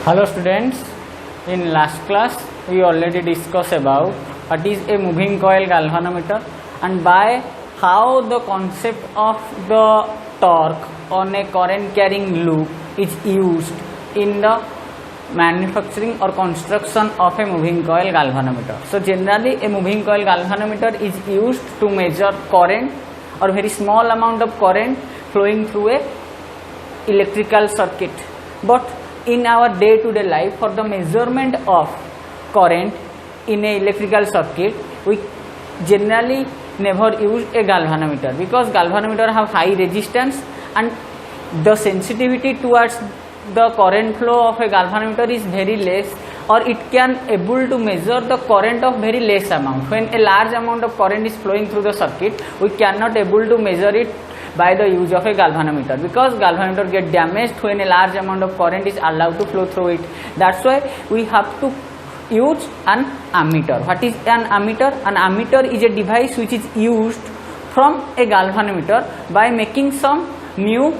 Hello students, in last class we already discussed about what is a moving coil galvanometer and by how the concept of the torque on a current carrying loop is used in the manufacturing or construction of a moving coil galvanometer. So generally a moving coil galvanometer is used to measure current or very small amount of current flowing through a electrical circuit, but in our day-to-day life for the measurement of current in a electrical circuit we generally never use a galvanometer because galvanometer have high resistance and the sensitivity towards the current flow of a galvanometer is very less, or it can able to measure the current of very less amount. When a large amount of current is flowing through the circuit we cannot able to measure it by the use of a galvanometer because galvanometer get damaged when a large amount of current is allowed to flow through it. That's why we have to use an ammeter. What is an ammeter? An ammeter is a device which is used from a galvanometer by making some new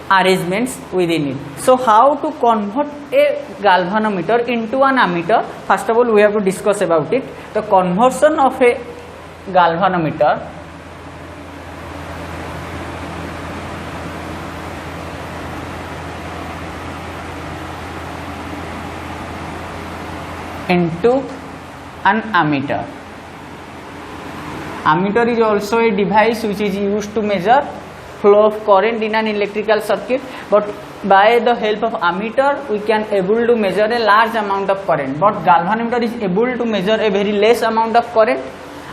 arrangements within it. So how to convert a galvanometer into an ammeter? First of all we have to discuss about it. The conversion of a galvanometer into an ammeter. Ammeter is also a device which is used to measure flow of current in an electrical circuit, but by the help of ammeter we can able to measure a large amount of current, but galvanometer is able to measure a very less amount of current,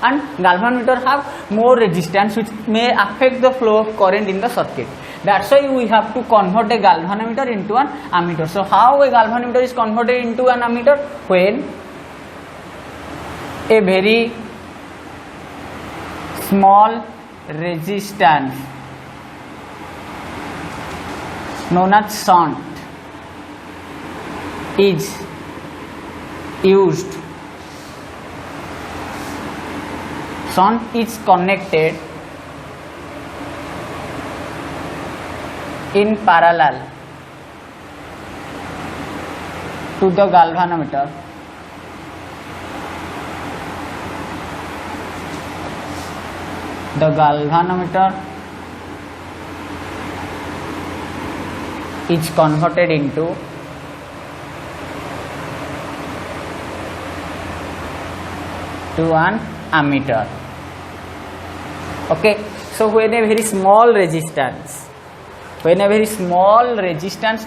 and galvanometer have more resistance which may affect the flow of current in the circuit. That's why we have to convert a galvanometer into an ammeter. So how a galvanometer is converted into an ammeter? When a very small resistance known as shunt is used. Shunt is connected in parallel to the galvanometer. The galvanometer is converted into an ammeter. Okay, so when a very small resistance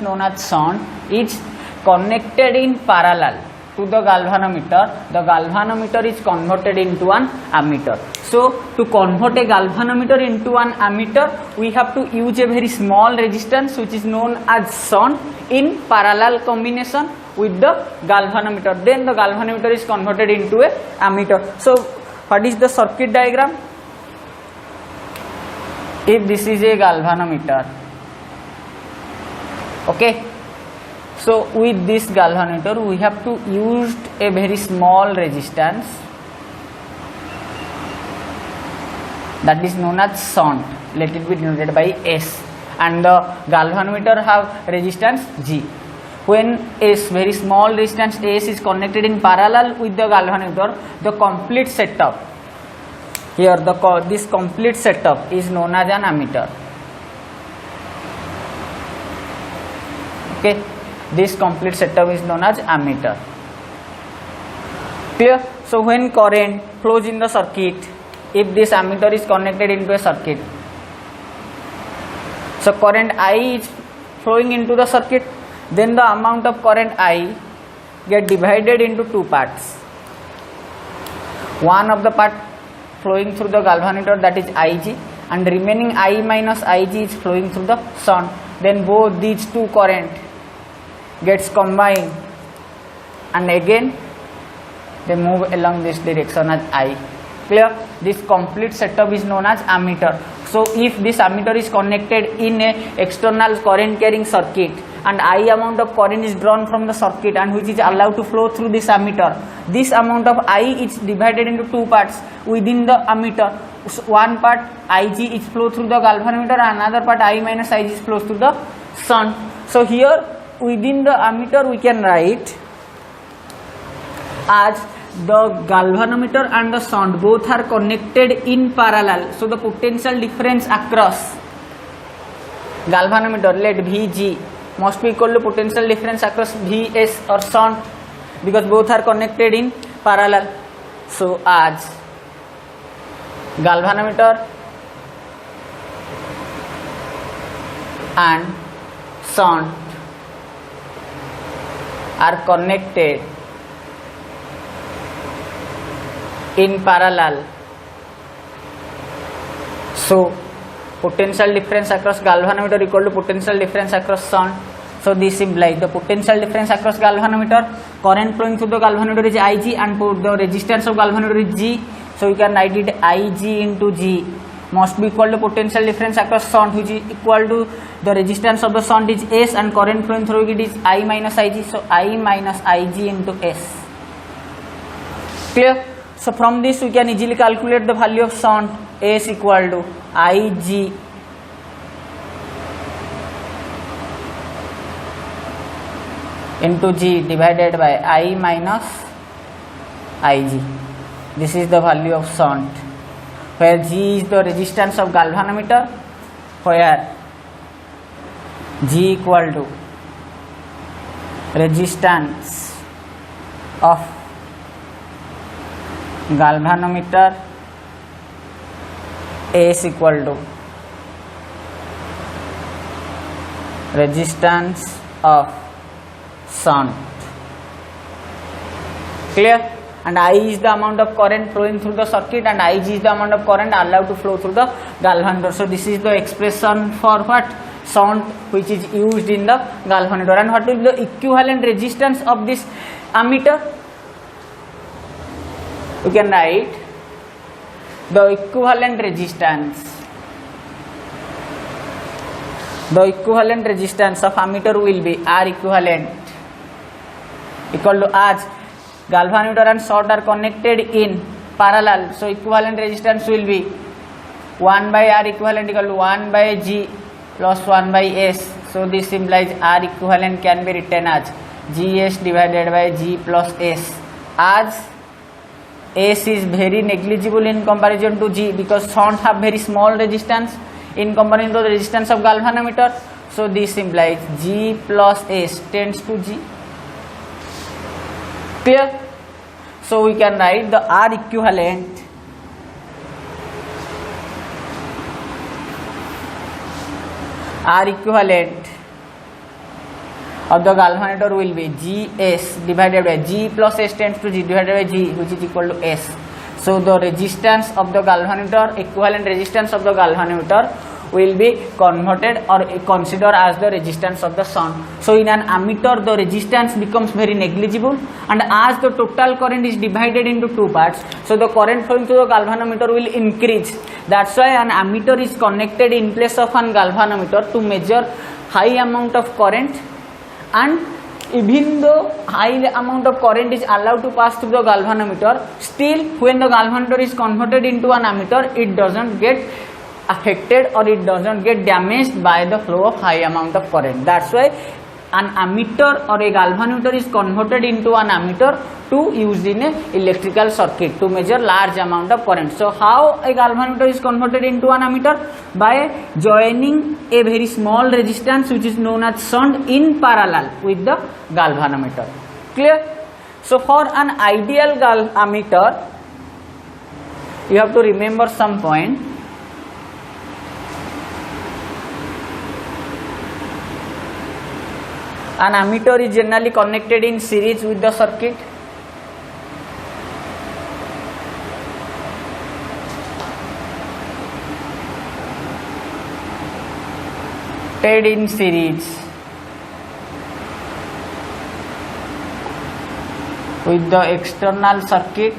known as shunt is connected in parallel to the galvanometer is converted into an ammeter. So to convert a galvanometer into an ammeter we have to use a very small resistance which is known as shunt in parallel combination with the galvanometer. Then the galvanometer is converted into a ammeter. So what is the circuit diagram? If this is a galvanometer, okay, so with this galvanometer we have to use a very small resistance that is known as shunt, let it be denoted by S, and the galvanometer have resistance G. When a very small resistance S is connected in parallel with the galvanometer, the complete setup here, this complete setup is known as an ammeter. Okay, this complete setup is known as ammeter. Clear? So when current flows in the circuit, if this ammeter is connected into a circuit, so current I is flowing into the circuit, then the amount of current I get divided into two parts. One of the part flowing through the galvanometer, that is Ig, and remaining I minus Ig is flowing through the shunt. Then both these two current gets combined and again they move along this direction as I. Clear? This complete setup is known as ammeter. So if this ammeter is connected in a external current carrying circuit and I amount of current is drawn from the circuit and which is allowed to flow through this ammeter, this amount of I is divided into two parts within the ammeter. One part Ig is flow through the galvanometer and another part I minus Ig is flows through the shunt. So here within the ammeter we can write as the galvanometer and the shunt both are connected in parallel, so the potential difference across galvanometer, let Vg, must be equal to potential difference across Vs or shunt, because both are connected in parallel. So as galvanometer and shunt are connected in parallel, so potential difference across galvanometer equal to potential difference across shunt. So this implies the potential difference across galvanometer, current flowing through the galvanometer is Ig and the resistance of galvanometer is G. So you can write it Ig into G must be equal to potential difference across shunt, which is equal to the resistance of the shunt is S and current flowing through it is I minus Ig. So I minus Ig into S. Clear? So from this we can easily calculate the value of shunt. S equal to Ig into G divided by I minus Ig. This is the value of shunt, where G is the resistance of galvanometer, where G equal to resistance of galvanometer, S equal to resistance of shunt. Clear? And I is the amount of current flowing through the circuit and Ig is the amount of current allowed to flow through the galvanometer. So this is the expression for what? Shunt, which is used in the galvanometer. And what will be the equivalent resistance of this ammeter? We can write the equivalent resistance. The equivalent resistance of ammeter will be R equivalent equal to, as galvanometer and shunt are connected in parallel, so equivalent resistance will be 1 by R equivalent equal to 1 by G plus 1 by S. So this implies R equivalent can be written as Gs divided by G plus S, as S is very negligible in comparison to G, because shunt have very small resistance in comparison to the resistance of galvanometer. So this implies G plus S tends to G. Clear? So we can write the R equivalent of the galvanometer will be Gs divided by G plus S tends to G divided by G, which is equal to S. So the resistance of the galvanometer, equivalent resistance of the galvanometer will be converted or considered as the resistance of the shunt. So in an ammeter the resistance becomes very negligible, and as the total current is divided into two parts, so the current flowing through the galvanometer will increase. That's why an ammeter is connected in place of an galvanometer to measure high amount of current, and even though high amount of current is allowed to pass through the galvanometer, still when the galvanometer is converted into an ammeter, it doesn't get affected or it doesn't get damaged by the flow of high amount of current. That's why an ammeter or a galvanometer is converted into an ammeter to use in a electrical circuit to measure large amount of current. So how a galvanometer is converted into an ammeter? By joining a very small resistance which is known as shunt in parallel with the galvanometer. Clear? So for an ideal ammeter, you have to remember some point. An ammeter is generally connected in series with the circuit. In series with the external circuit,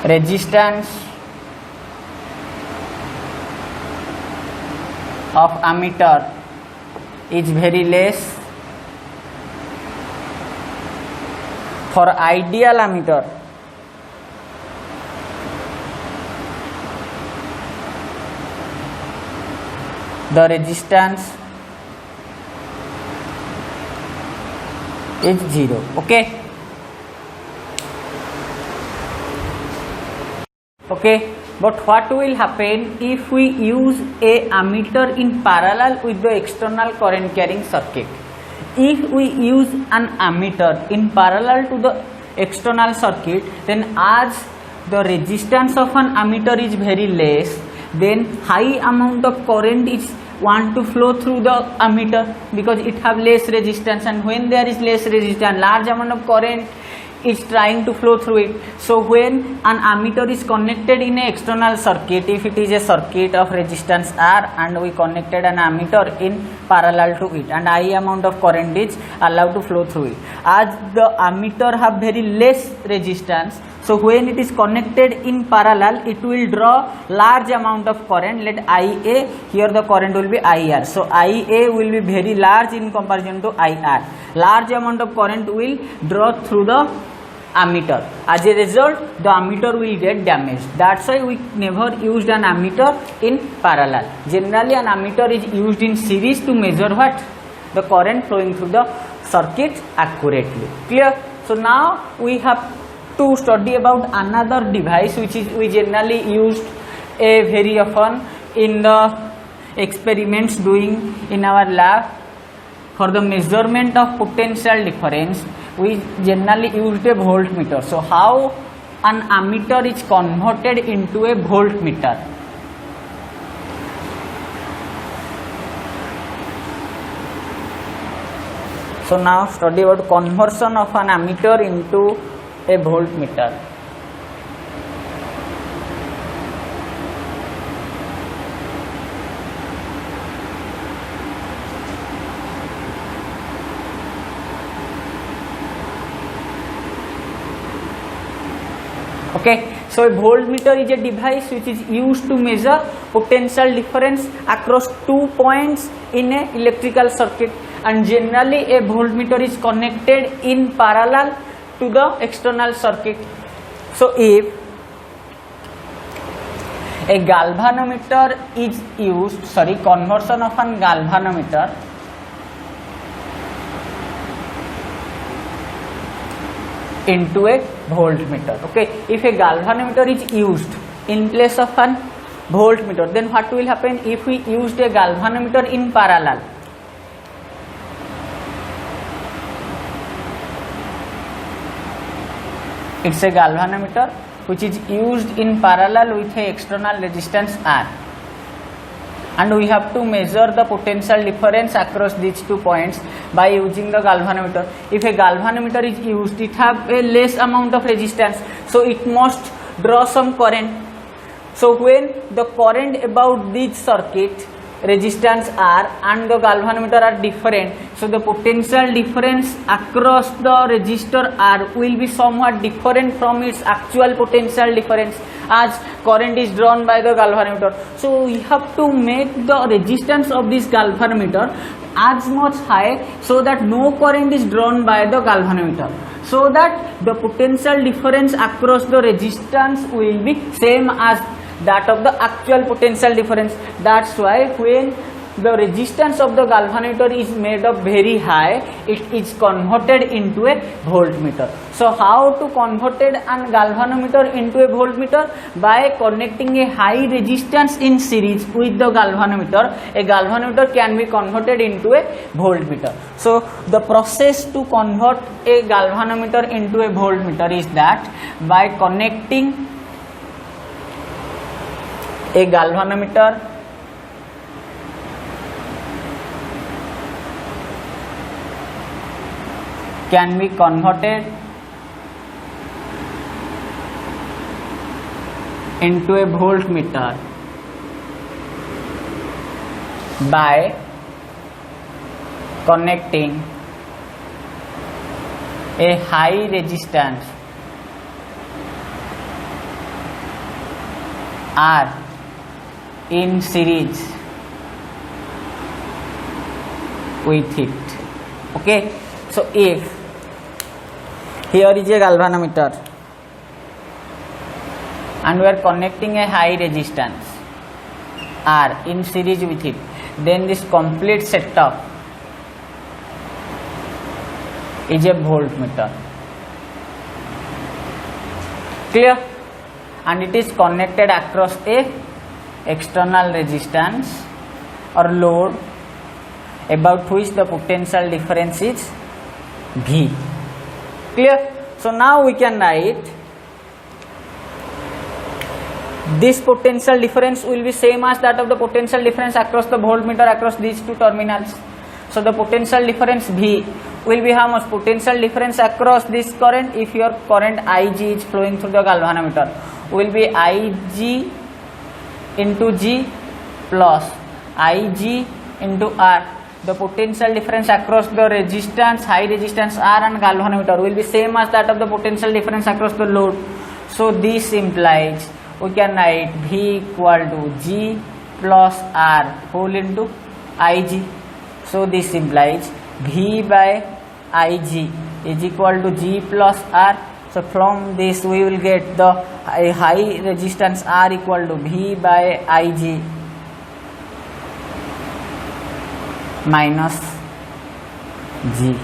resistance of ammeter is very less. For ideal ammeter, the resistance is 0. Okay. But what will happen if we use a ammeter in parallel with the external current carrying circuit? If we use an ammeter in parallel to the external circuit, then as the resistance of an ammeter is very less, then high amount of current is want to flow through the ammeter because it have less resistance, and when there is less resistance, large amount of current is trying to flow through it. So when an ammeter is connected in a external circuit, if it is a circuit of resistance R and we connected an ammeter in parallel to it, and high amount of current is allowed to flow through it, as the ammeter have very less resistance, so when it is connected in parallel, it will draw large amount of current. Let IA, here the current will be IR. So IA will be very large in comparison to IR. Large amount of current will draw through the ammeter. As a result, the ammeter will get damaged. That's why we never used an ammeter in parallel. Generally, an ammeter is used in series to measure what? The current flowing through the circuit accurately. Clear? So now we have to study about another device which is we generally used very often in the experiments doing in our lab for the measurement of potential difference. We generally used a voltmeter. So how an ammeter is converted into a voltmeter? So now study about conversion of an ammeter into a voltmeter. Okay, so a voltmeter is a device which is used to measure potential difference across 2 points in a electrical circuit, and generally a voltmeter is connected in parallel to the external circuit. So if a galvanometer is used, conversion of an galvanometer into a voltmeter. Okay, if a galvanometer is used in place of an voltmeter, then what will happen if we used a galvanometer in parallel? It's a galvanometer which is used in parallel with a external resistance R, and we have to measure the potential difference across these 2 points by using the galvanometer. If a galvanometer is used, it have a less amount of resistance, so it must draw some current. So when the current about this circuit resistance R and the galvanometer are different, so the potential difference across the resistor R will be somewhat different from its actual potential difference as current is drawn by the galvanometer. So we have to make the resistance of this galvanometer as much high so that no current is drawn by the galvanometer, so that the potential difference across the resistance will be same as that of the actual potential difference. That's why when the resistance of the galvanometer is made up very high, it is converted into a voltmeter. So how to convert a galvanometer into a voltmeter? By connecting a high resistance in series with the galvanometer, a galvanometer can be converted into a voltmeter. So the process to convert a galvanometer into a voltmeter is that by connecting a galvanometer can be converted into a voltmeter by connecting a high resistance R in series with it. Okay, so if here is a galvanometer and we are connecting a high resistance R in series with it, then this complete setup is a voltmeter. Clear? And it is connected across a external resistance or load about which the potential difference is V. Clear? So now we can write this potential difference will be same as that of the potential difference across the voltmeter across these two terminals. So the potential difference V will be how much? Potential difference across this current, if your current Ig is flowing through the galvanometer, will be Ig into G plus Ig into R. The potential difference across the resistance, high resistance R and galvanometer will be same as that of the potential difference across the load. So this implies we can write V equal to G plus R whole into Ig. So this implies V by Ig is equal to G plus R. So from this we will get the high resistance R equal to V by Ig minus G.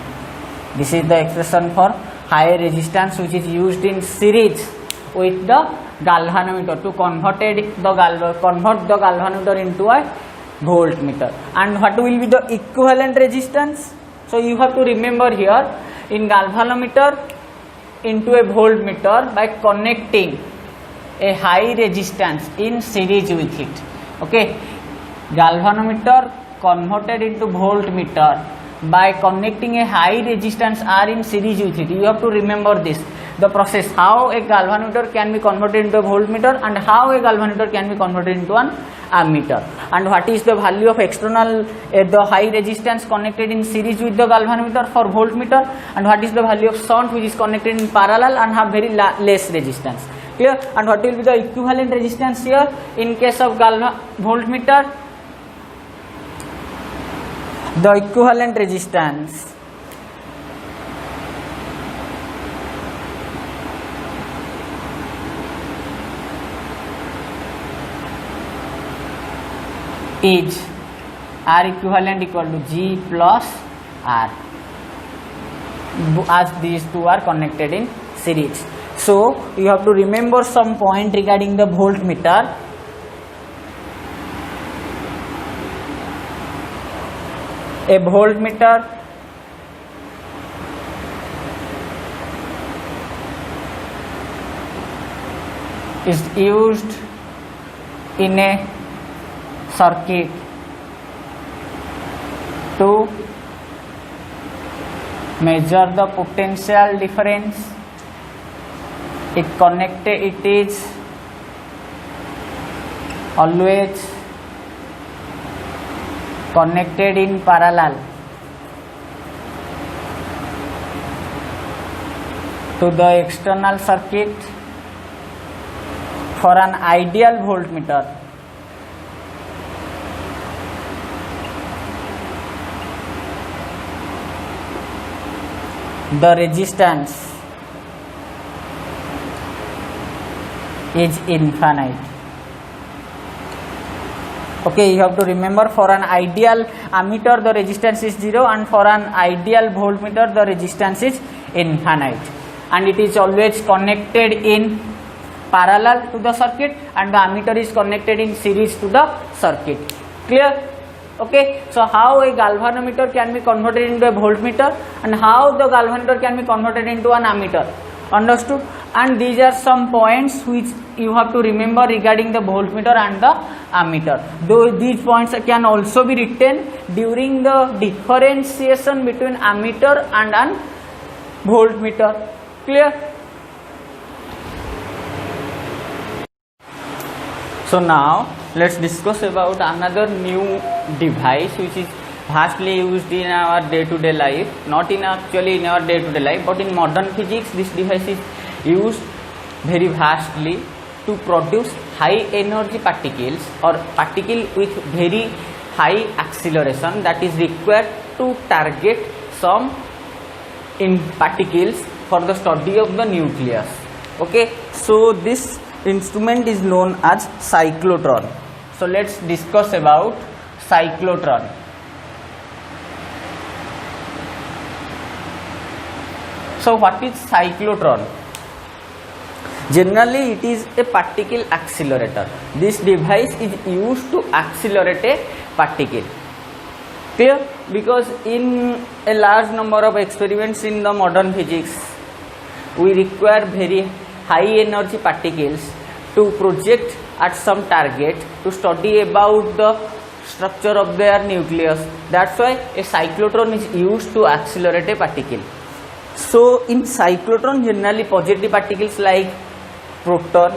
This is the expression for high resistance which is used in series with the galvanometer to convert the galvanometer into a voltmeter. And what will be the equivalent resistance? So you have to remember here, in galvanometer into a voltmeter by connecting a high resistance in series with it. Okay, galvanometer converted into voltmeter by connecting a high resistance R in series with it. You have to remember this, the process, how a galvanometer can be converted into a voltmeter and how a galvanometer can be converted into an ammeter, and what is the value of external the high resistance connected in series with the galvanometer for voltmeter, and what is the value of shunt which is connected in parallel and have very less resistance. Clear? And what will be the equivalent resistance here in case of voltmeter? The equivalent resistance is R equivalent equal to G plus R, as these two are connected in series. So you have to remember some point regarding the voltmeter. A voltmeter is used in a circuit to measure the potential difference. It is always connected in parallel to the external circuit. For an ideal voltmeter, the resistance is infinite. Okay, you have to remember, for an ideal ammeter the resistance is 0 and for an ideal voltmeter the resistance is infinite, and it is always connected in parallel to the circuit and the ammeter is connected in series to the circuit. Clear? Okay, so how a galvanometer can be converted into a voltmeter and how the galvanometer can be converted into an ammeter. Understood? And these are some points which you have to remember regarding the voltmeter and the ammeter. Though these points can also be written during the differentiation between ammeter and an voltmeter. Clear? So now let's discuss about another new device which is vastly used in our day-to-day life, not in actually in our day-to-day life, but in modern physics this device is used very vastly to produce high energy particles or particle with very high acceleration that is required to target some in particles for the study of the nucleus. Okay, so this instrument is known as cyclotron. So let's discuss about cyclotron. So what is cyclotron? Generally it is a particle accelerator. This device is used to accelerate a particle. Clear? Because in a large number of experiments in the modern physics, we require very high energy particles to project at some target to study about the structure of their nucleus. That's why a cyclotron is used to accelerate a particle. So in cyclotron, generally positive particles like proton,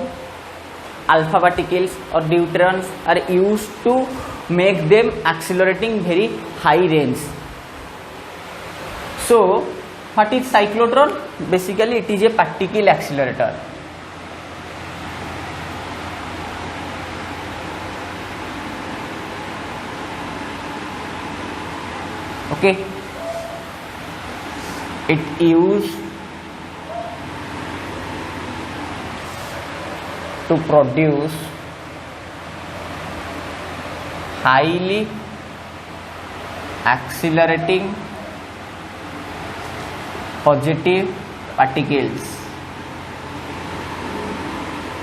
alpha particles or deuterons are used to make them accelerating very high range. So what is cyclotron? Basically it is a particle accelerator. Okay, it used to produce highly accelerating positive particles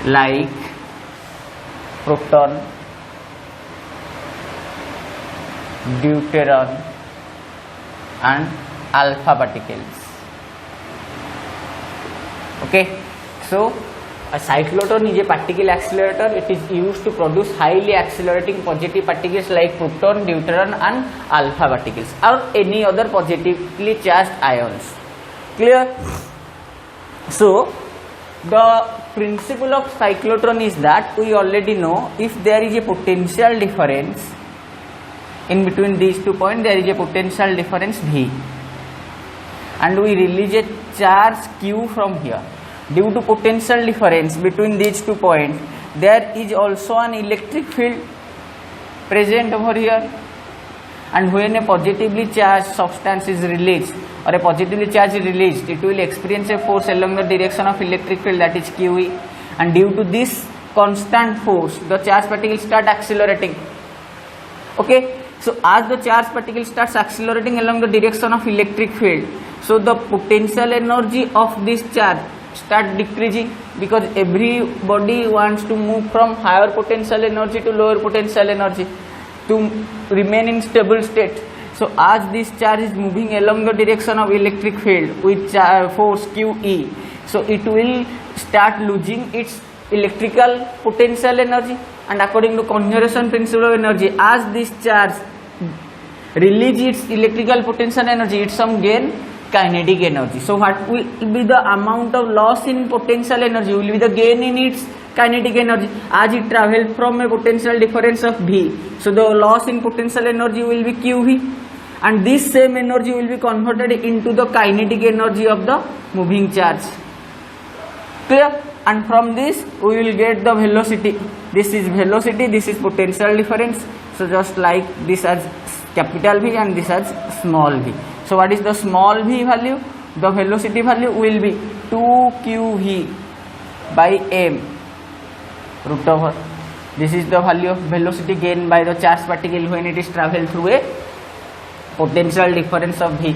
like proton, deuteron and alpha particles. Okay, so a cyclotron is a particle accelerator. It is used to produce highly accelerating positive particles like proton, deuteron and alpha particles or any other positively charged ions. Clear? So the principle of cyclotron is that we already know if there is a potential difference in between these 2 points, there is a potential difference V, and we release a charge Q from here. Due to potential difference between these 2 points, there is also an electric field present over here, and when a positively charged substance is released or a positively charged is released, it will experience a force along the direction of electric field, that is QE, and due to this constant force the charged particles start accelerating. Okay, so as the charged particle starts accelerating along the direction of electric field, so the potential energy of this charge start decreasing, because everybody wants to move from higher potential energy to lower potential energy to remain in stable state. So as this charge is moving along the direction of electric field with force QE, so it will start losing its electrical potential energy, and according to conservation principle of energy, as this charge releases its electrical potential energy, it some gain kinetic energy. So what will be the amount of loss in potential energy will be the gain in its kinetic energy as it travels from a potential difference of V. So the loss in potential energy will be QV, and this same energy will be converted into the kinetic energy of the moving charge. Clear? And from this we will get the velocity. This is velocity, this is potential difference. So just like this as capital V and this as small v. So what is the small v value? The velocity value will be 2qv by m root over. This is the value of velocity gained by the charged particle when it is traveled through a potential difference of v.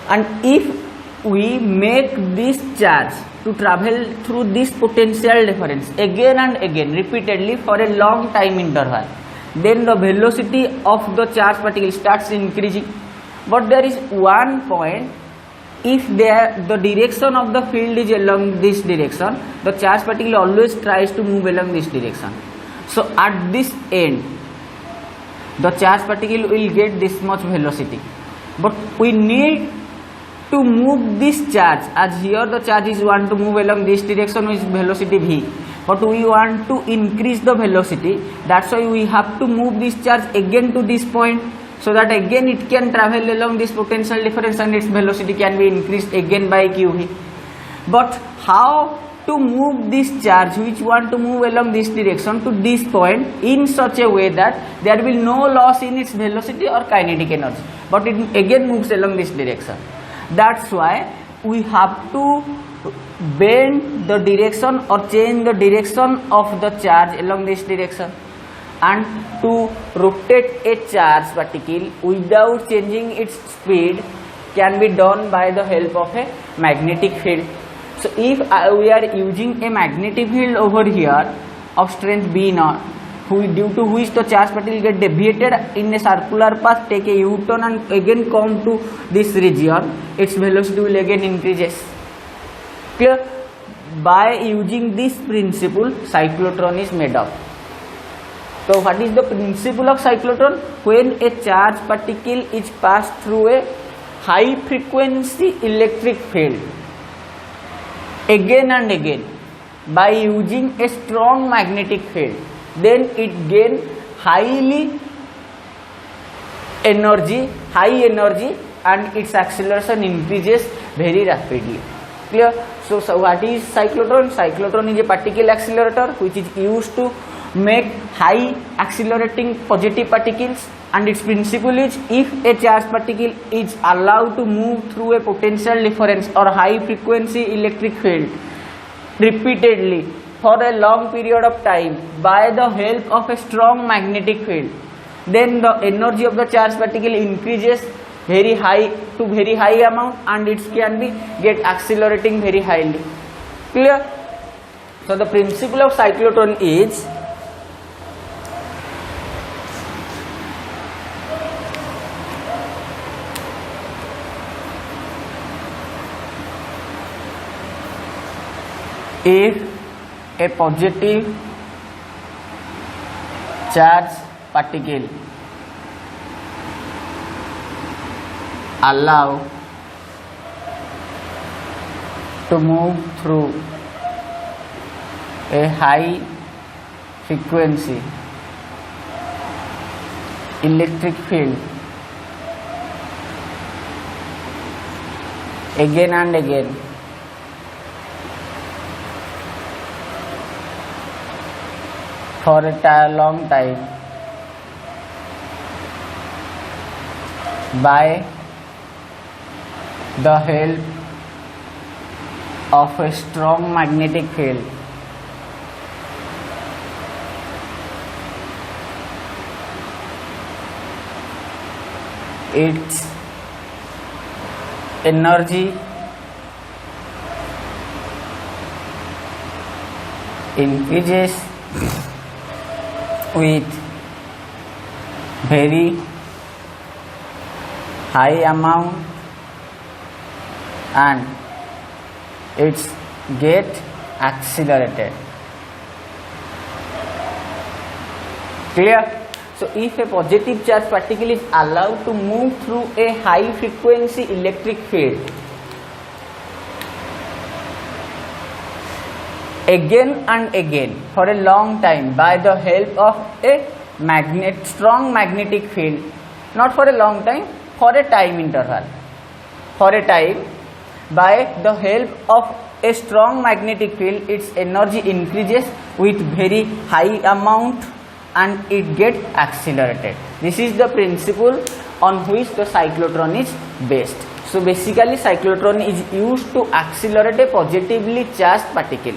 And if we make this charge to travel through this potential difference again and again repeatedly for a long time interval, then the velocity of the charged particle starts increasing. But there is one point, if the direction of the field is along this direction, the charged particle always tries to move along this direction. So at this end, the charged particle will get this much velocity. But we need to move this charge, as here the charge is want to move along this direction with velocity v, but we want to increase the velocity. That's why we have to move this charge again to this point, so that again it can travel along this potential difference and its velocity can be increased again by qv. But how to move this charge which want to move along this direction to this point in such a way that there will no loss in its velocity or kinetic energy, but it again moves along this direction. That's why we have to bend the direction or change the direction of the charge along this direction, and to rotate a charged particle without changing its speed can be done by the help of a magnetic field. So if we are using a magnetic field over here of strength B naught, due to which the charged particle get deviated in a circular path, take a U-turn and again come to this region, its velocity will again increases. Clear? By using this principle, cyclotron is made up. So what is the principle of cyclotron? When a charged particle is passed through a high frequency electric field again and again by using a strong magnetic field, then it gains high energy and its acceleration increases very rapidly. Clear? So what is cyclotron? Cyclotron is a particle accelerator which is used to make high accelerating positive particles, and its principle is if a charged particle is allowed to move through a potential difference or high frequency electric field repeatedly for a long period of time by the help of a strong magnetic field, then the energy of the charged particle increases very high to very high amount and it can be get accelerating very highly. Clear? So the principle of cyclotron is if a positive charged particle allow to move through a high frequency electric field again and again for a long time by the help of a strong magnetic field, its energy increases with very high amount and it's get accelerated. Clear? So if a positive charged particle is allowed to move through a high frequency electric field again and again for a long time by the help of a strong magnetic field, not for a long time, for a time interval, for a time by the help of a strong magnetic field, its energy increases with very high amount and it gets accelerated. This is the principle on which the cyclotron is based. So basically cyclotron is used to accelerate a positively charged particle.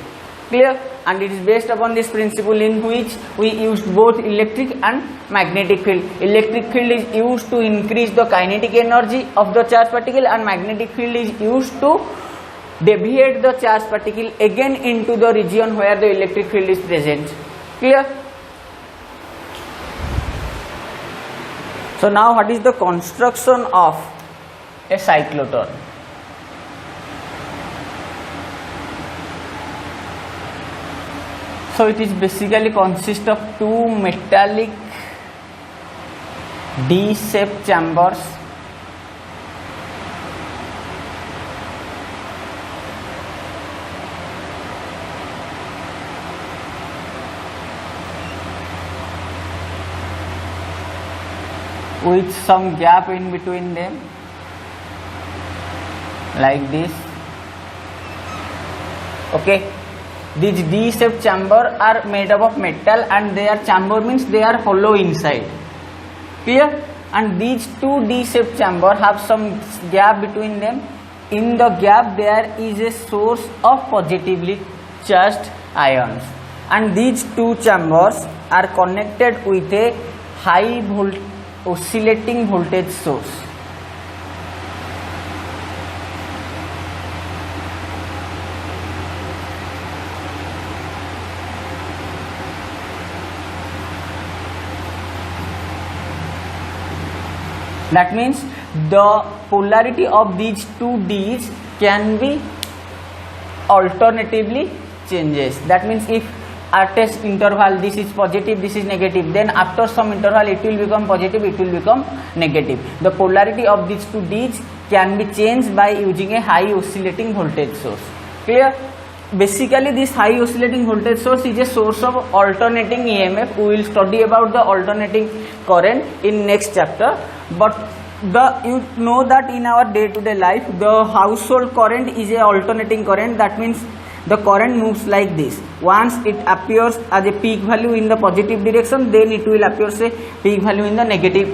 Clear? And it is based upon this principle in which we used both electric and magnetic field. Electric field is used to increase the kinetic energy of the charged particle and magnetic field is used to deviate the charged particle again into the region where the electric field is present. Clear? So now what is the construction of a cyclotron? So it is basically consist of two metallic D-shaped chambers with some gap in between them like this. Okay. These D-shaped chamber are made up of metal and their chamber means they are hollow inside. Clear? And these two D-shaped chamber have some gap between them. In the gap there is a source of positively charged ions and these two chambers are connected with a high oscillating voltage source. That means the polarity of these two D's can be alternatively changes. That means if at a interval this is positive, this is negative, then after some interval it will become positive, it will become negative. The polarity of these two D's can be changed by using a high oscillating voltage source. Clear? Basically this high oscillating voltage source is a source of alternating EMF. We will study about the alternating current in next chapter, but you know that in our day-to-day life the household current is a alternating current. That means the current moves like this. Once it appears as a peak value in the positive direction, then it will appear as a peak value in the negative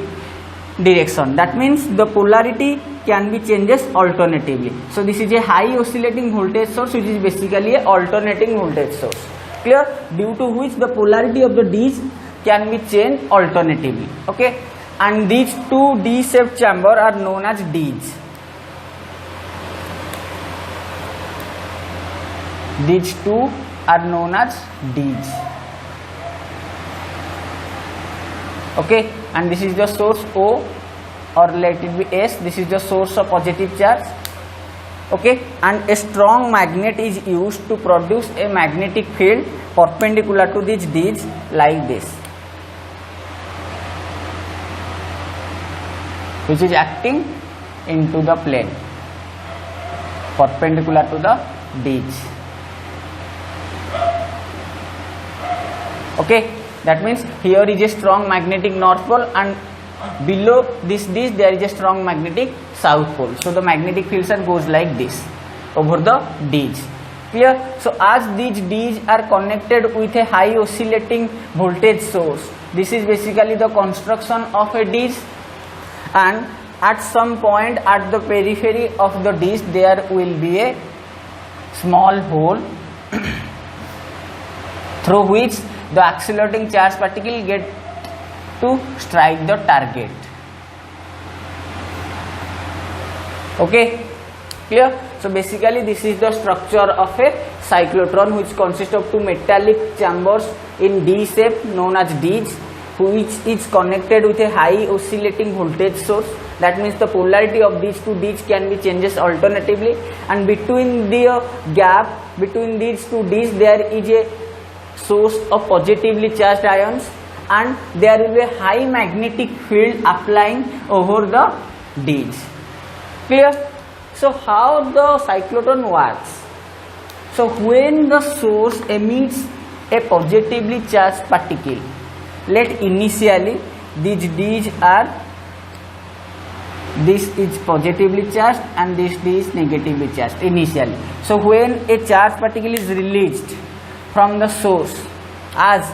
direction. That means the polarity can be changes alternatively. So this is a high oscillating voltage source, which is basically a alternating voltage source. Clear? Due to which the polarity of the D's can be changed alternatively. Okay, and these two D-shaped chamber are known as D's. These two are known as D's. Okay, and this is the source O, or let it be S. This is the source of positive charge. Okay, and a strong magnet is used to produce a magnetic field perpendicular to these D's like this, which is acting into the plane perpendicular to the D's. Okay, that means here is a strong magnetic north pole, and below this D's there is a strong magnetic south pole. So the magnetic fields are goes like this over the D's. Clear? So as these D's are connected with a high oscillating voltage source, this is basically the construction of a D's, and at some point at the periphery of the D's there will be a small hole through which the accelerating charge particle get to strike the target. Okay, clear? So basically this is the structure of a cyclotron, which consists of two metallic chambers in D shape known as D's, which is connected with a high oscillating voltage source. That means the polarity of these two D's can be changes alternatively, and between the gap between these two D's there is a source of positively charged ions, and there will be a high magnetic field applying over the D's. Clear? So how the cyclotron works? So when the source emits a positively charged particle, let initially these D's are, this is positively charged and this D is negatively charged initially. So when a charged particle is released from the source, as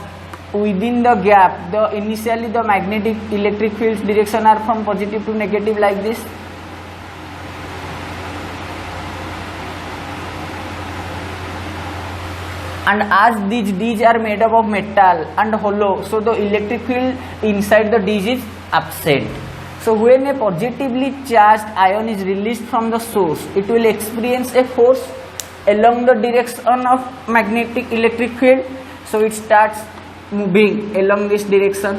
within the gap the initially the magnetic electric fields direction are from positive to negative like this, and as these D's are made up of metal and hollow, so the electric field inside the D's is absent. So when a positively charged ion is released from the source, it will experience a force along the direction of magnetic electric field. So it starts moving along this direction,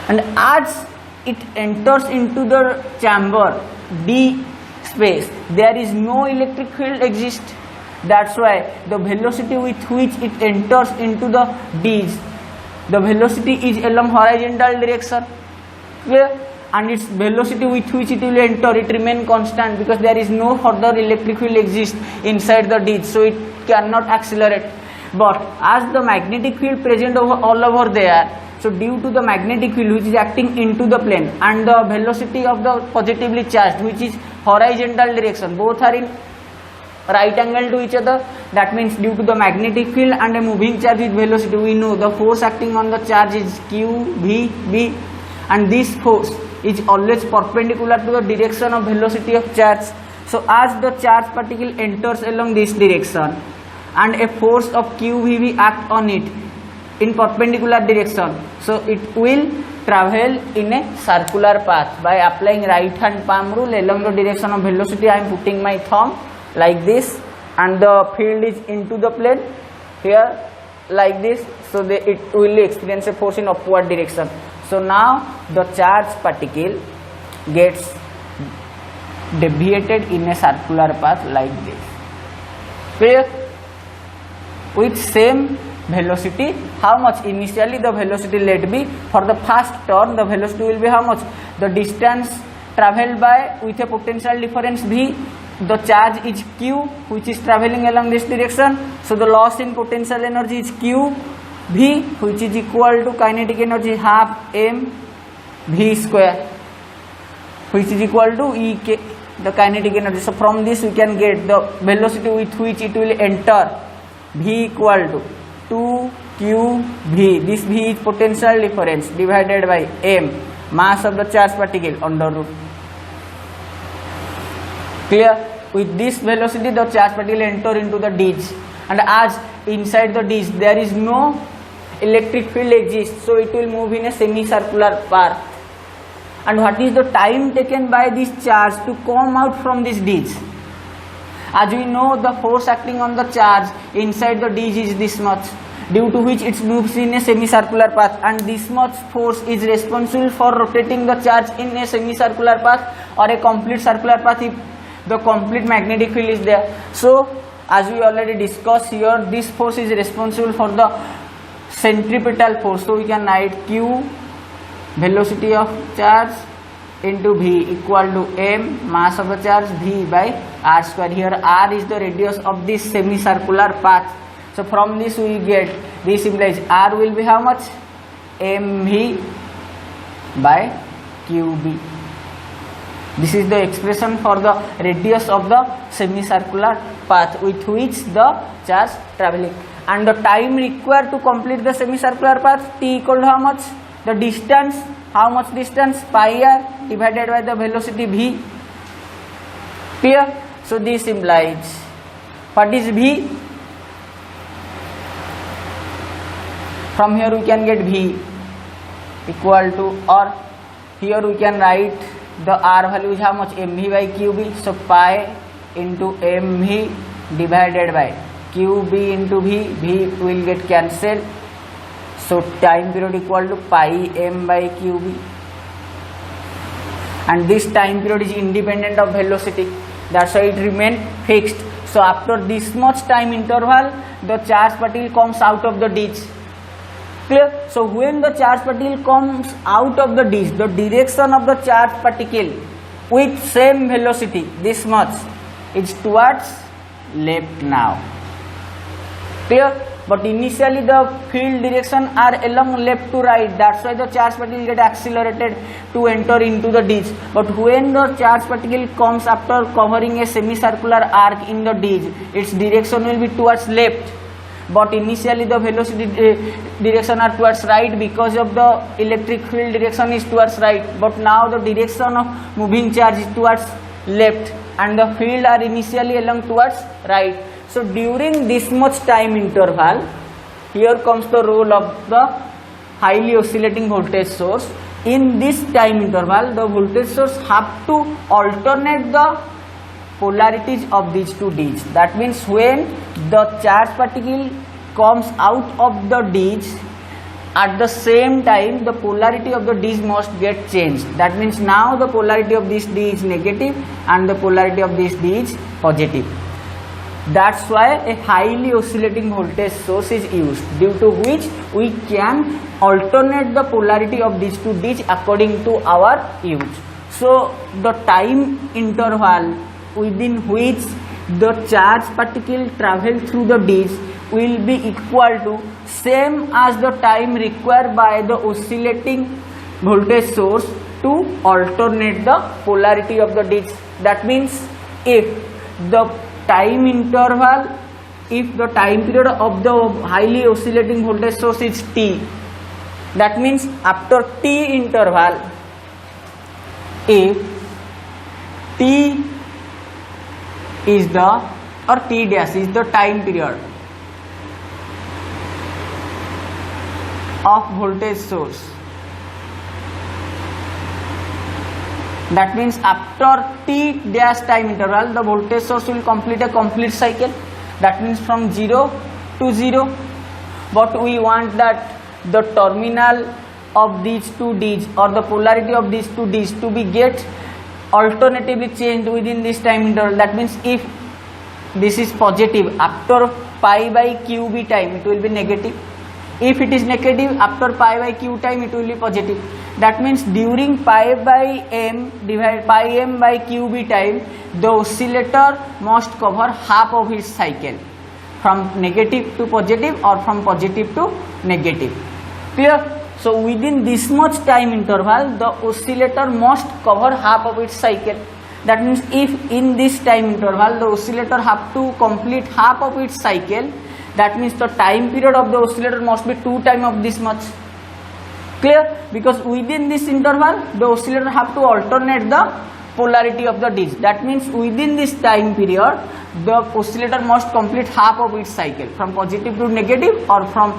and as it enters into the chamber D space, there is no electric field exist. That's why the velocity with which it enters into the D's, the velocity is along horizontal direction. Clear? And its velocity with which it will enter, it remain constant, because there is no further electric field exist inside the D's, so it cannot accelerate. But as the magnetic field present all over there, so due to the magnetic field which is acting into the plane and the velocity of the positively charged which is horizontal direction, both are in right angle to each other. That means due to the magnetic field and a moving charge with velocity, we know the force acting on the charge is Q, V, B, and this force is always perpendicular to the direction of velocity of charge. So as the charge particle enters along this direction and a force of QVV act on it in perpendicular direction, so it will travel in a circular path by applying right hand palm rule along the direction of velocity. I am putting my thumb like this, and the field is into the plane here like this, so it will experience a force in upward direction. So now the charged particle gets deviated in a circular path like this, where with same velocity, how much initially the velocity let be for the first turn, the velocity will be how much, the distance traveled by with a potential difference v, the charge is q which is traveling along this direction, so the loss in potential energy is q v, which is equal to kinetic energy half m v square, which is equal to ek, the kinetic energy. So from this we can get the velocity with which it will enter, v equal to 2q v, this v is potential difference divided by m, mass of the charged particle, under root. Clear? With this velocity the charged particle enter into the disk, and as inside the disk there is no electric field exists, so it will move in a semicircular path. And what is the time taken by this charge to come out from this disk? As we know, the force acting on the charge inside the disk is this much, due to which it moves in a semicircular path, and this much force is responsible for rotating the charge in a semicircular path or a complete circular path if the complete magnetic field is there. So as we already discussed here, this force is responsible for the centripetal force, so we can write q, velocity of charge, into v equal to m, mass of the charge, v by r square. Here r is the radius of this semicircular path, so from this we get, this implies r will be how much, mv by qb. This is the expression for the radius of the semicircular path with which the charge traveling, and the time required to complete the semicircular path, t equal to how much, the distance, how much distance, pi r divided by the velocity v. Clear? So this implies, what is v? From here we can get v equal to, or here we can write the r value is how much, mv by qb, so pi into mv divided by qb into v will get cancelled, so time period equal to pi m by qb, and this time period is independent of velocity, that's why it remained fixed. So after this much time interval, the charged particle comes out of the disk. Clear? So when the charged particle comes out of the disk, the direction of the charged particle with same velocity, this much, is towards left now. Clear? But initially the field direction are along left to right, that's why the charged particle get accelerated to enter into the disk. But when the charged particle comes after covering a semicircular arc in the disk, its direction will be towards left. But initially the velocity direction are towards right because of the electric field direction is towards right, but now the direction of moving charge is towards left and the field are initially along towards right. So during this much time interval, here comes the role of the highly oscillating voltage source. In this time interval, the voltage source have to alternate the polarities of these two disks. That means when the charged particle comes out of the disk, at the same time the polarity of the disk must get changed. That means now the polarity of this disk is negative and the polarity of this disk is positive. That's why a highly oscillating voltage source is used, due to which we can alternate the polarity of these two disks according to our use. So the time interval within which the charged particle travel through the disk will be equal to same as the time required by the oscillating voltage source to alternate the polarity of the disk. That means if the time interval, if the time period of the highly oscillating voltage source is t, that means after t interval, if t is the, or t dash is the time period of voltage source, that means after t dash time interval the voltage source will complete a complete cycle, that means from 0 to 0, but we want that the terminal of these two D's or the polarity of these two D's to be get alternatively changed within this time interval. That means if this is positive, after pi by qb time it will be negative. If it is negative, after pi by q time it will be positive. That means during pi by m divided pi m by qb time, the oscillator must cover half of its cycle, from negative to positive or from positive to negative. Clear? So within this much time interval, the oscillator must cover half of its cycle. That means if in this time interval the oscillator have to complete half of its cycle, that means the time period of the oscillator must be 2 times of this much. Clear? Because within this interval the oscillator have to alternate the polarity of the D's. That means within this time period the oscillator must complete half of its cycle, from positive to negative or from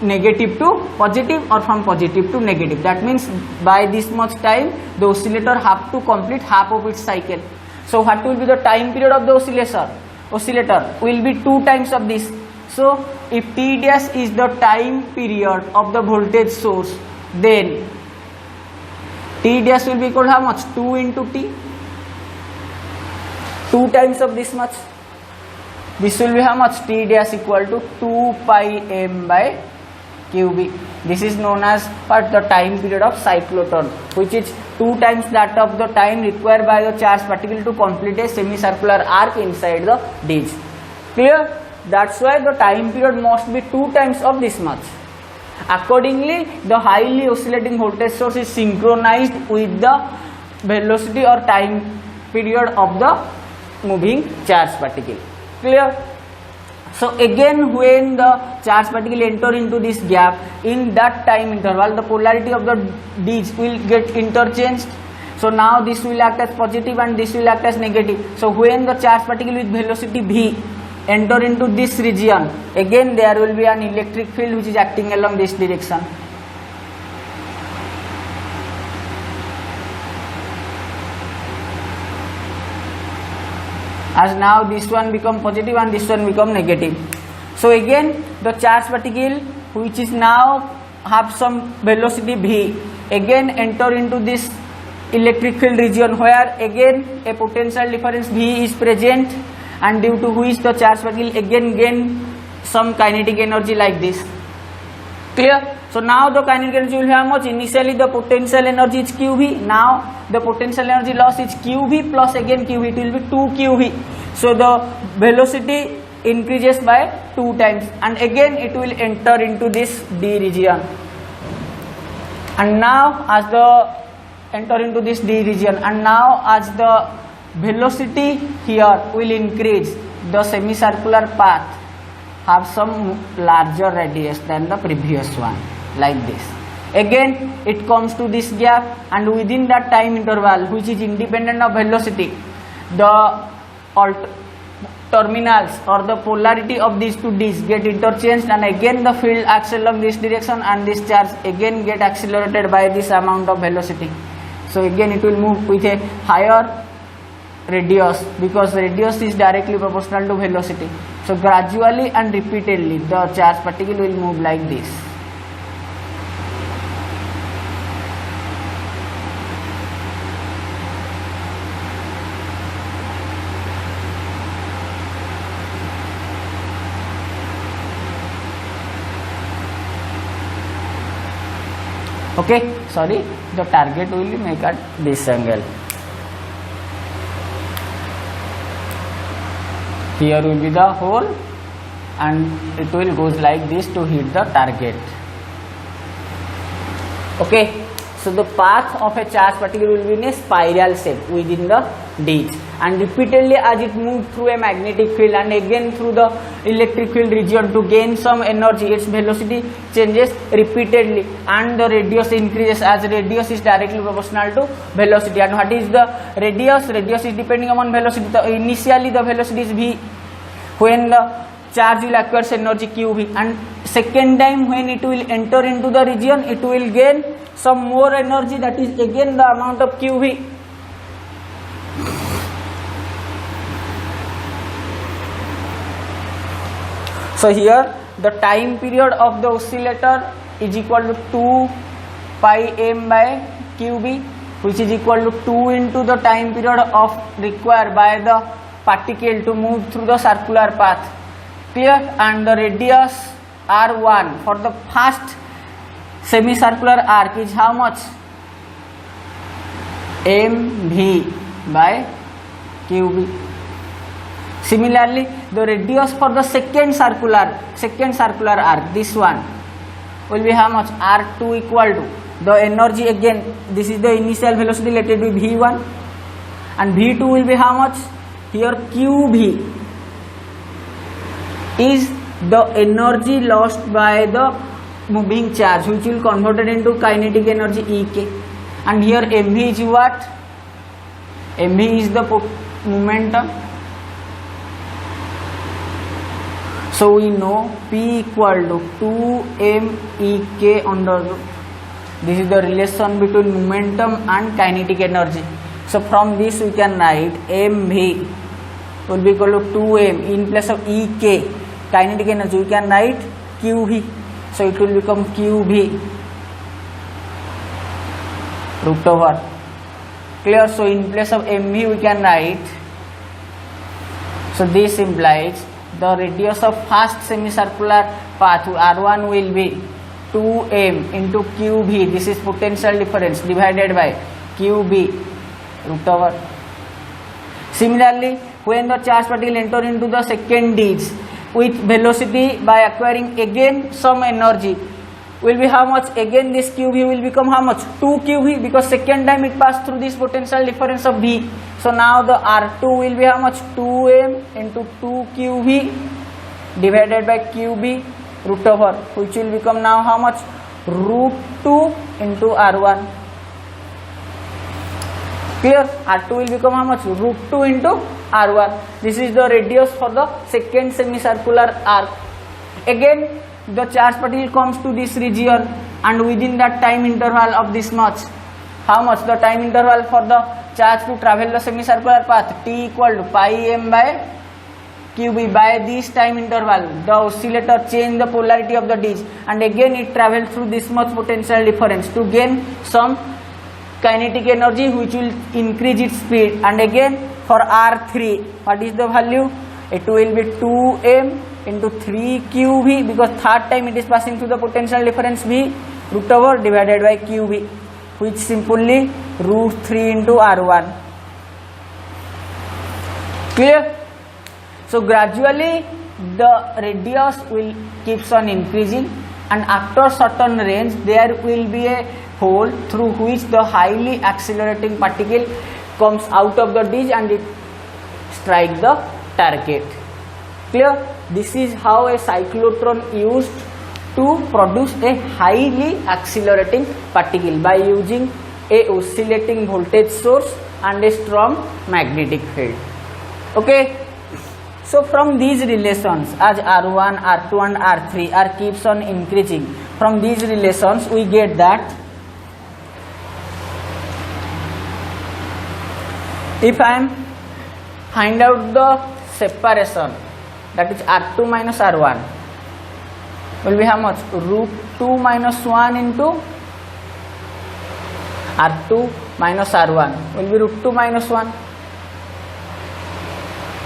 negative to positive or from positive to negative. That means by this much time the oscillator have to complete half of its cycle. So what will be the time period of the oscillator will be 2 times of this. So if T dash is the time period of the voltage source, then T dash will be equal to how much? 2 into T, 2 times of this much. This will be how much? T dash equal to 2 pi m by qb. This is known as what? The time period of cyclotron, which is 2 times that of the time required by the charged particle to complete a semicircular arc inside the disk. Clear? That's why the time period must be 2 times of this much. Accordingly, the highly oscillating voltage source is synchronized with the velocity or time period of the moving charged particle. Clear? So again, when the charged particle enter into this gap, in that time interval the polarity of the D's will get interchanged. So now this will act as positive and this will act as negative. So when the charged particle with velocity v enter into this region, again there will be an electric field which is acting along this direction. As now this one become positive and this one become negative. So again the charged particle which is now have some velocity v again enter into this electric field region, where again a potential difference v is present, and due to which the charged particle again gain some kinetic energy like this. Clear? So now the kinetic energy will have how much? Initially the potential energy is qv, now the potential energy loss is qv plus again qv, it will be 2 qv. So the velocity increases by 2 times and again it will enter into this d region. And now as the enter into this d region, and now as the velocity here will increase, the semicircular path have some larger radius than the previous one, like this. Again it comes to this gap, and within that time interval which is independent of velocity, the terminals or the polarity of these two D's get interchanged, and again the field acts along this direction and this charge again get accelerated by this amount of velocity. So again it will move with a higher radius, because radius is directly proportional to velocity. So gradually and repeatedly the charged particle will move like this. Okay, sorry, the target will be make at this angle. Here will be the hole and it will goes like this to hit the target. Okay, so the path of a charged particle will be in a spiral shape within the D's, and repeatedly as it moves through a magnetic field and again through the electric field region to gain some energy, its velocity changes repeatedly and the radius increases, as radius is directly proportional to velocity. And what is the radius? Radius is depending upon velocity. Initially the velocity is v, when the charge will acquire energy qv, and second time when it will enter into the region it will gain some more energy, that is again the amount of qv. So here the time period of the oscillator is equal to 2 pi m by qb, which is equal to 2 into the time period of required by the particle to move through the circular path. Clear? And the radius r1 for the first semicircular arc is how much? mv by qb. Similarly, the radius for the second circular arc, this one, will be how much? R2 equal to the energy, again this is the initial velocity, let it be v1, and v2 will be how much? Here qv is the energy lost by the moving charge, which will converted into kinetic energy ek, and here mv is what? mv is the momentum. So we know P equal to 2MEK under root. This is the relation between momentum and kinetic energy. So from this we can write mv will be equal to 2m, in place of ek kinetic energy we can write qv. So it will become qv root over. Clear? So in place of mv we can write, so this implies the radius of first semicircular path r1 will be 2m into qv, this is potential difference, divided by qb root over. Similarly, when the charged particle enter into the second ditch with velocity by acquiring again some energy, will be how much? Again this qv will become how much? 2qv, because second time it passed through this potential difference of v. So now the R2 will be how much? 2m into 2qv divided by qb root over, which will become now how much? Root 2 into R1. Clear? R2 will become how much? Root 2 into R1. This is the radius for the second semicircular arc. Again the charged particle comes to this region, and within that time interval of this much, how much? The time interval for the charge to travel the semicircular path, t equal to pi m by qb. By this time interval the oscillator change the polarity of the disc, and again it travels through this much potential difference to gain some kinetic energy, which will increase its speed. And again for R3, what is the value? It will be 2m into 3qv, because third time it is passing through the potential difference v root over divided by qv, which simply root 3 into R1. Clear? So gradually the radius will keeps on increasing, and after certain range there will be a hole through which the highly accelerating particle comes out of the disc and it strikes the target. Clear? This is how a cyclotron used to produce a highly accelerating particle, by using a oscillating voltage source and a strong magnetic field. Okay, so from these relations, as R1, R2 and R3 are keeps on increasing, from these relations we get that if I am find out the separation, that is R2 minus R1 will be how much? Root 2 minus 1 into R2 minus R1 will be root 2 minus 1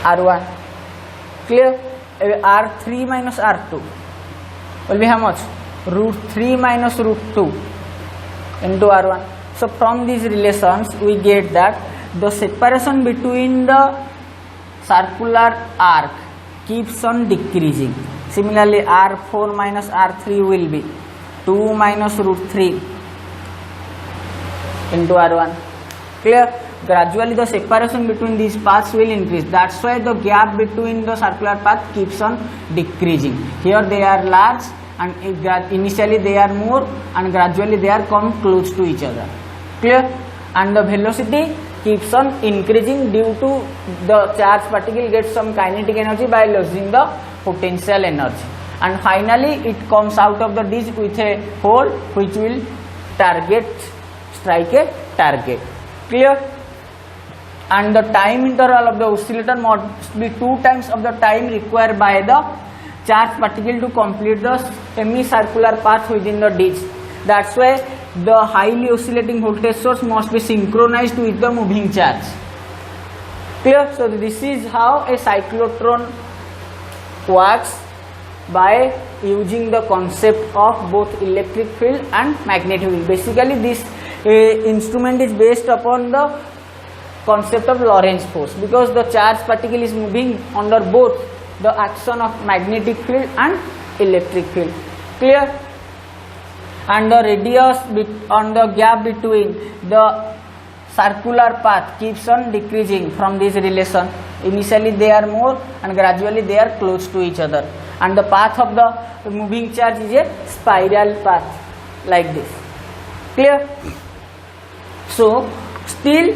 R1. Clear? R3 minus R2 will be how much? Root 3 minus root 2 into R1. So from these relations we get that the separation between the circular arc keeps on decreasing. Similarly, R4 minus R3 will be 2 minus root 3 into R1. Clear? Gradually the separation between these paths will increase. That's why the gap between the circular path keeps on decreasing. Here they are large, and initially they are more, and gradually they are come close to each other. Clear? And the velocity keeps on increasing due to the charged particle gets some kinetic energy by losing the potential energy, and finally it comes out of the disc with a hole which will strike a target. Clear? And the time interval of the oscillator must be 2 times of the time required by the charged particle to complete the semicircular path within the disc. That's why the highly oscillating voltage source must be synchronized with the moving charge. Clear? So this is how a cyclotron works, by using the concept of both electric field and magnetic field. Basically this instrument is based upon the concept of Lorentz force, because the charged particle is moving under both the action of magnetic field and electric field. Clear? And the radius on the gap between the circular path keeps on decreasing from this relation. Initially they are more and gradually they are close to each other, and the path of the moving charge is a spiral path like this. Clear? So still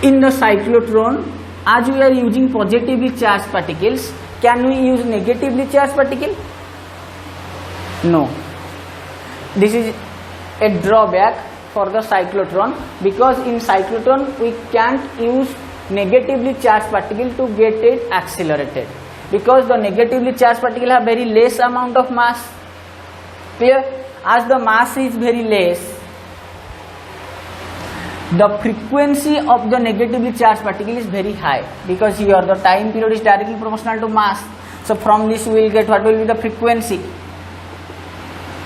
in the cyclotron, as we are using positively charged particles, can we use negatively charged particle? No. This is a drawback for the cyclotron, because in cyclotron we can't use negatively charged particle to get it accelerated, because the negatively charged particle have very less amount of mass. Clear? As the mass is very less, the frequency of the negatively charged particle is very high, because here the time period is directly proportional to mass. So from this we will get what will be the frequency,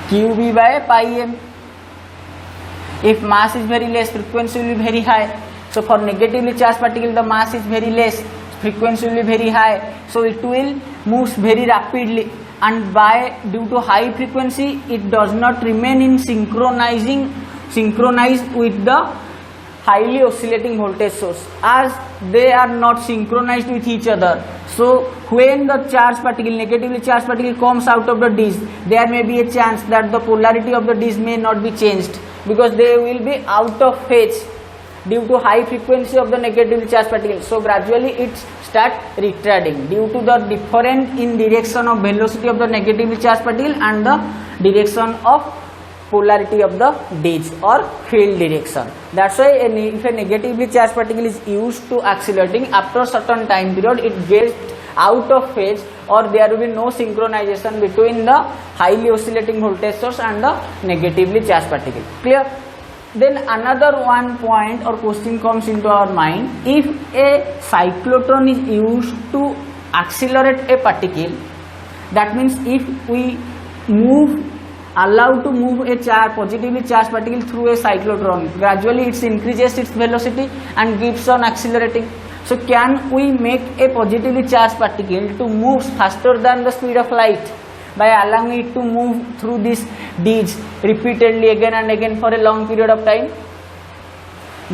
QB by pi m. If mass is very less, frequency will be very high. So for negatively charged particle, the mass is very less, frequency will be very high, so it will move very rapidly, and by due to high frequency it does not remain in synchronized with the highly oscillating voltage source, as they are not synchronized with each other. So when the charged particle, negatively charged particle comes out of the disk, there may be a chance that the polarity of the disk may not be changed, because they will be out of phase due to high frequency of the negatively charged particle. So gradually it start retarding due to the difference in direction of velocity of the negatively charged particle and the direction of polarity of the disk or field direction. That's why if a negatively charged particle is used to accelerating, after a certain time period it gets out of phase, or there will be no synchronization between the highly oscillating voltage source and the negatively charged particle. Clear? Then another one point or question comes into our mind: if a cyclotron is used to accelerate a particle, that means if we allow to move a positively charged particle through a cyclotron, gradually it increases its velocity and keeps on accelerating. So can we make a positively charged particle to move faster than the speed of light by allowing it to move through this disk repeatedly again and again for a long period of time?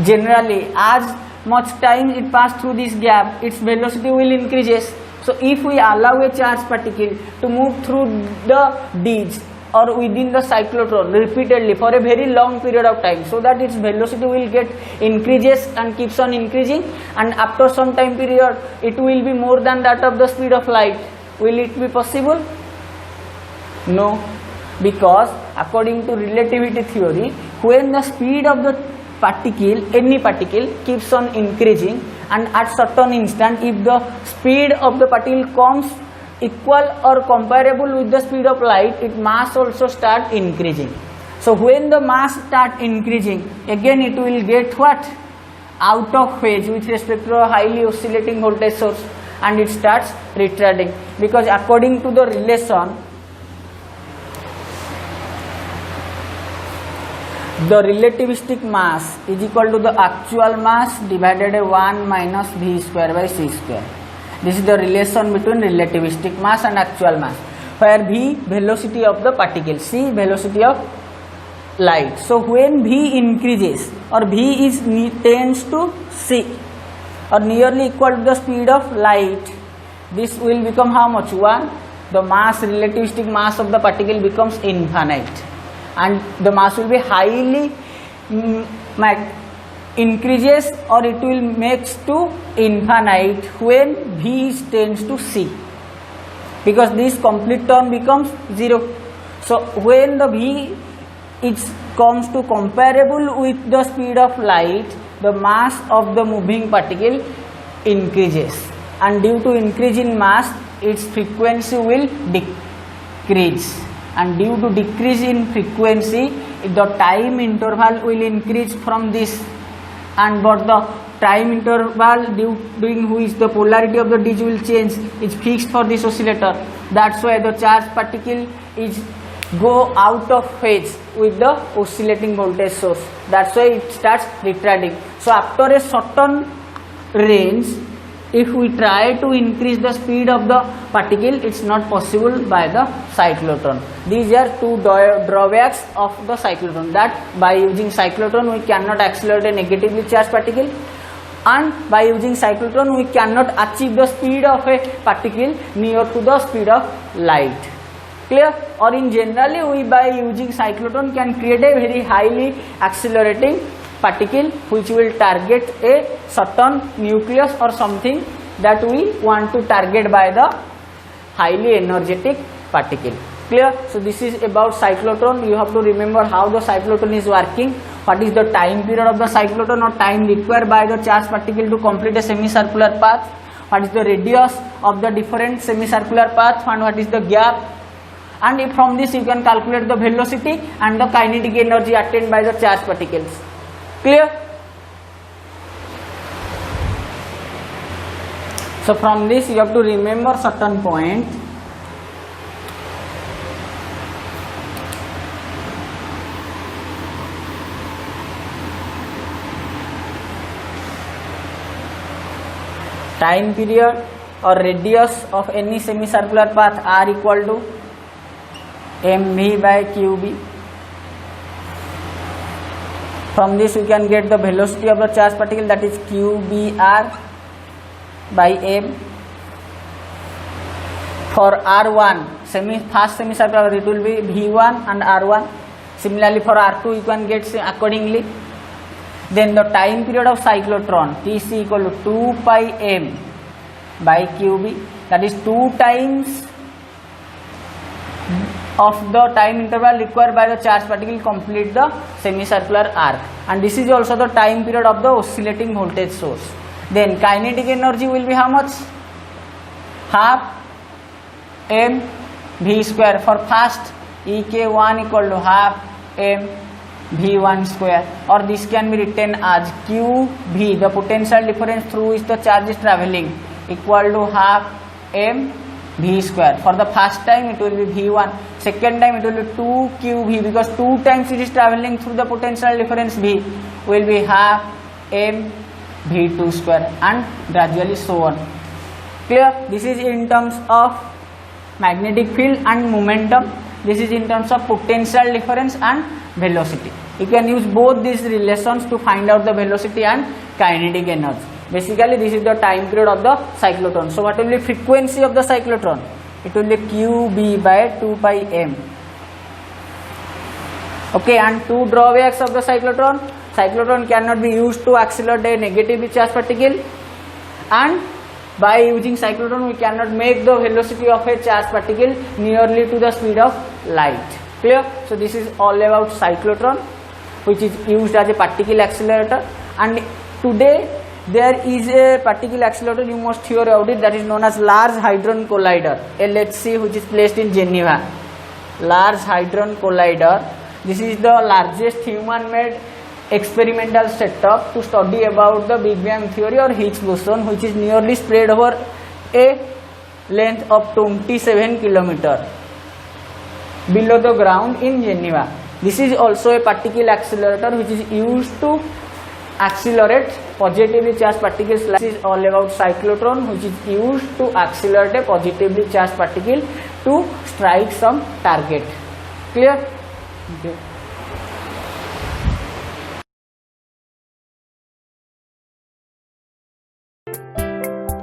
Generally, as much time it passes through this gap, its velocity will increases. So if we allow a charged particle to move through the disk or within the cyclotron repeatedly for a very long period of time, so that its velocity will get increases and keeps on increasing, and after some time period it will be more than that of the speed of light, will it be possible? No, because according to relativity theory, when the speed of the particle, any particle, keeps on increasing, and at certain instant if the speed of the particle comes equal or comparable with the speed of light, its mass also start increasing. So when the mass start increasing, again it will get what? Out of phase with respect to a highly oscillating voltage source, and it starts retarding, because according to the relation, the relativistic mass is equal to the actual mass divided by 1 minus v square by c square. This is the relation between relativistic mass and actual mass, where v velocity of the particle, c velocity of light. So when v increases, or v is tends to c or nearly equal to the speed of light, this will become how much? 1. The mass, relativistic mass of the particle becomes infinite, and the mass will be highly increases, or it will makes to infinite when v tends to c, because this complete term becomes 0. So when the v comes to comparable with the speed of light, the mass of the moving particle increases, and due to increase in mass its frequency will decrease, and due to decrease in frequency the time interval will increase from this, and but the time interval during which the polarity of the disk will change is fixed for this oscillator. That's why the charged particle is go out of phase with the oscillating voltage source. That's why it starts retarding. So after a certain range, if we try to increase the speed of the particle, it's not possible by the cyclotron. These are two drawbacks of the cyclotron, that by using cyclotron we cannot accelerate a negatively charged particle, and by using cyclotron we cannot achieve the speed of a particle near to the speed of light. Clear? Or in generally we by using cyclotron can create a very highly accelerating particle which will target a certain nucleus or something that we want to target by the highly energetic particle. Clear? So this is about cyclotron. You have to remember how the cyclotron is working, what is the time period of the cyclotron or time required by the charged particle to complete a semicircular path, what is the radius of the different semicircular path, and what is the gap, and if from this you can calculate the velocity and the kinetic energy attained by the charged particles. Clear? So from this you have to remember certain point. Time period or radius of any semicircular path r equal to mv by qb. From this we can get the velocity of the charged particle, that is qbr by m. For r1 first semicircular it will be v1 and r1. Similarly for r2 you can get accordingly. Then the time period of cyclotron Tc equal to 2 pi m by qb, that is 2 times of the time interval required by the charged particle complete the semicircular arc, and this is also the time period of the oscillating voltage source. Then kinetic energy will be how much? Half m v square. For fast ek1 equal to half m v1 square, or this can be written as qv, the potential difference through which the charge is travelling, equal to half m v square. For the first time it will be v1, second time it will be 2 qv, because 2 times it is travelling through the potential difference v, will be half m v2 square, and gradually so on. Clear? This is in terms of magnetic field and momentum. This is in terms of potential difference and velocity. You can use both these relations to find out the velocity and kinetic energy. Basically this is the time period of the cyclotron. So what will be frequency of the cyclotron? It will be qb by 2 pi m. Okay, and two drawbacks of the cyclotron. Cyclotron cannot be used to accelerate a negatively charged particle, and by using cyclotron we cannot make the velocity of a charged particle nearly to the speed of light. Clear? So this is all about cyclotron, which is used as a particle accelerator. And today there is a particle accelerator, you must hear about it, that is known as Large Hadron Collider, LHC, which is placed in Geneva. Large Hadron Collider. This is the largest human-made experimental setup to study about the Big Bang theory or Higgs boson, which is nearly spread over a length of 27 km below the ground in Geneva. This is also a particle accelerator which is used to accelerate positively charged particles. This is all about cyclotron, which is used to accelerate a positively charged particle to strike some target. Clear? Okay.